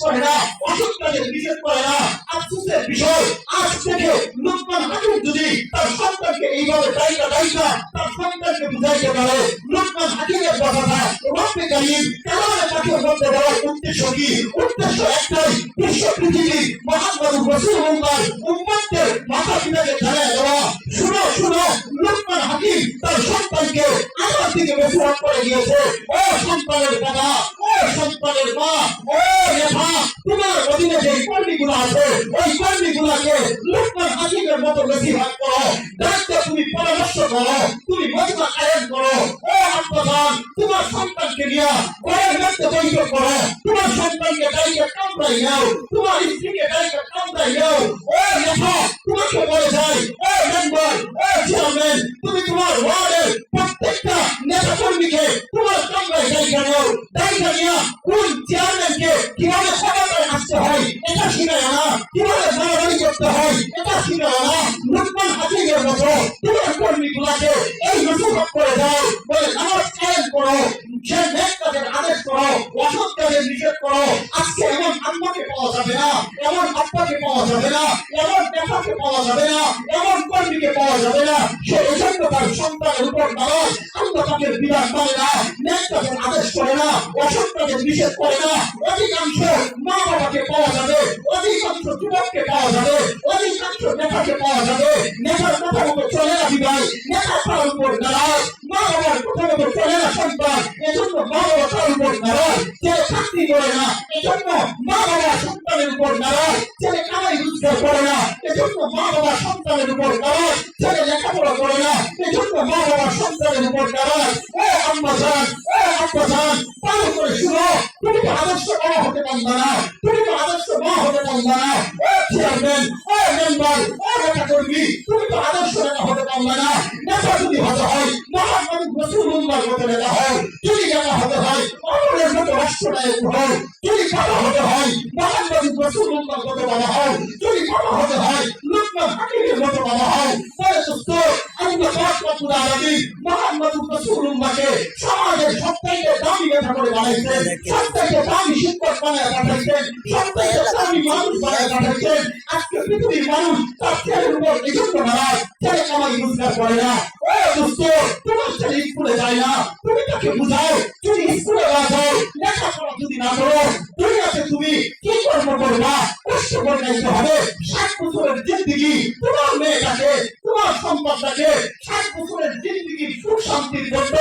করে না, অসৎ কাজের নিষেধ করে না। আফসোসের বিষয়, আজ থেকে লুকমান হাকিম যদি তার সন্তানকে এইভাবে দায়িত্ব তার সন্তানকে বুঝাইতে পারে, লুকমান হাকিমের কথাটা রব্বে কারীম কালামে পাকের মধ্যে দেওয়ার উদ্দেশ্য কি? উদ্দেশ্য একটাই, বিশ্ব পৃথিবীর মুহাম্মদুর রাসূলুল্লাহ উম্মতের মাথা পিতাকে জানায় দেওয়া, শুনো শুনো, লুকমান হাকিম তার সন্তানকে আমার দিকে নসিহত করে দিয়েছে, ও সন্তানের বাবা, ও সন্তানের মা, ও লেখা, তোমার অধীনে যে কর্মীগুলো আছে ওই কর্মীগুলোকে লুকমান হাকিমের মতো নসিহত করো, ডাক্তার তুমি পরামর্শ করো, তুমি মজমা কায়েম করো। ও আব্বাজান, তোমার সন্তানকে নিয়ে ঘরের মধ্যে বৈঠক করো, তোমার সন্তানকে ডাইকে কামড়াই নাও, তোমার স্ত্রীকে ডাইকে কামড়াই নাও। ও লেখা, তোমাকে বলে যাই, ও মেম্বার, ও চেয়ারম্যান, তুমি তোমার ওয়ার্ডের প্রত্যেকটা নেতা কর্মীকে তোমার কামড়াই ডাইকে নাও, ডাইকে নিয়ে কোন চেয়ারম্যানকে কিভাবে সমাধান আসতে হয় এটা শিখায় না, কিভাবে মারামারি করতে হয় এটা শিখায় না। লুকমান হাকিমের মতো তোমার কর্মীগুলাকে এই নসিহত করে দাও, বলে নামাজ কায়েম করো, সে নেক কাজের আদেশ করো, অসৎ কাজের নিষেধ করো। আজকে এমন আম্মাকে পাওয়া যাবে না, এমন আব্বাকে পাওয়া যাবে না, এমন নেতাকে পাওয়া যাবে না, এমন কর্মীকে পাওয়া যাবে না, সে এজন্য তার সন্তানের উপর নামাজ আল্লাহ পাকের বিধান মানে না, নেক কাজের আদেশ করে না, অসৎ কাজের নিষেধ করে না। অধিকাংশ মা বাবাকে পাওয়া যাবে, অধিকাংশ যুবককে পাওয়া যাবে, অধিকাংশ নেতাকে পাওয়া যাবে, নেতার কথা মতো চলে না বিদায়, নেতা তার উপর নারাজ, মা বাবার কথা মতো চলে না সন্তান, এজন্য মা বাবা তার উপর নারাজ, ছেলে চাকরি করে না এজন্য মা বাবা সন্তানের উপর নারাজ, ছেলে কামাই রোজগার করে না এজন্য মা বাবা সন্তানের উপর নারাজ, ছেলে লেখাপড়া করে না এজন্য মা বাবা সন্তানের উপর নারাজ। ও আম্মা জান, ও আব্বা জান, ভালো করে শুনো, তুমি তো আদর্শ মা হতে পারবে না, তুমি তো আদর্শ মা হতে পারবে না। ও চেয়ারম্যান, ও মেম্বার, ও নেতা কর্মী, তুমি তো আদর্শ নেতা হতে পারবে না। নেতা যদি হতে হয় মুহাম্মদ রাসূলুল্লাহর মতো নেতা হও, যদি নেতা হতে হয় অমরের মতো রাষ্ট্রনায়ক হও, যদি বাবা হতে হয় মুহাম্মদ রাসূলুল্লাহর মতো বাবা হও, যদি বাবা হতে হয় লুকমান হাকিমের মতো বাবা হও। বলে দোস্ত, আল্লাহ পাক রব্বুল আলামিন মুহাম্মদ রাসূলুল্লাহকে সমাজের সবথেকে দামি নেতা করে বানাইছেন, সবথেকে দামি শিক্ষক বানায় পাঠাইছেন, সবথেকে দামি মানুষ বানায় পাঠাইছেন। আজকে পৃথিবীর মানুষ তার ছেলের উপর এজন্য নারাজ, ছেলে কামাই রোজগার করে না। ও দোস্ত, তোমার ছেলে স্কুলে যায় না, তুমি তাকে বুঝাও, যদি স্কুলে না যাও, লেখাপড়া যদি না করো, দুনিয়াতে তুমি কি কর্ম করবা? কষ্ট করে নিতে হবে। 60 বছরের জিন্দেগি তোমার মেয়েটাকে, তোমার সন্তানটাকে 60 বছরের জিন্দেগির সুখ শান্তির জন্য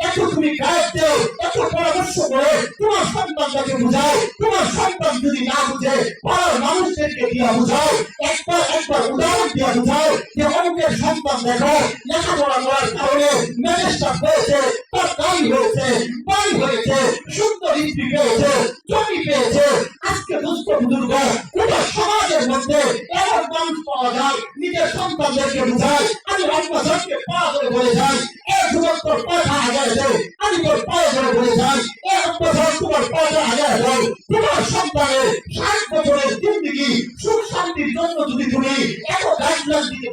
এত তুমি গায়ে দেও, এত পরামর্শ করে তোমার সন্তানটাকে বুঝাও। তোমার সন্তান যদি না বুঝে পাড়ার মানুষদেরকে দিয়া বুঝাও, একবার উদাহরণ দিয়া বুঝাও যে অনেকের সন্তান দেখো লেখাপড়া করার কারণে ম্যাজিস্ট্রেট হয়েছে, তার গাড়ি হয়েছে, বাড়ি হয়েছে, সুন্দর স্ত্রী পেয়েছে, জমি পেয়েছে। আজকে দুস্থ বুজুর্গ গোটা সমাজের মধ্যে এমন মানুষ পাওয়া যায় নিজের সন্তানদেরকে বুঝায়। আমি আব্বাজানকে পা ধরে বলে যাই, এ যুবক তোর পাটা আগায় দেয়, আমি তোর পায়ে ধরে বলে যাই, এ আব্বাজান তোমার পাটা আগায় দাও,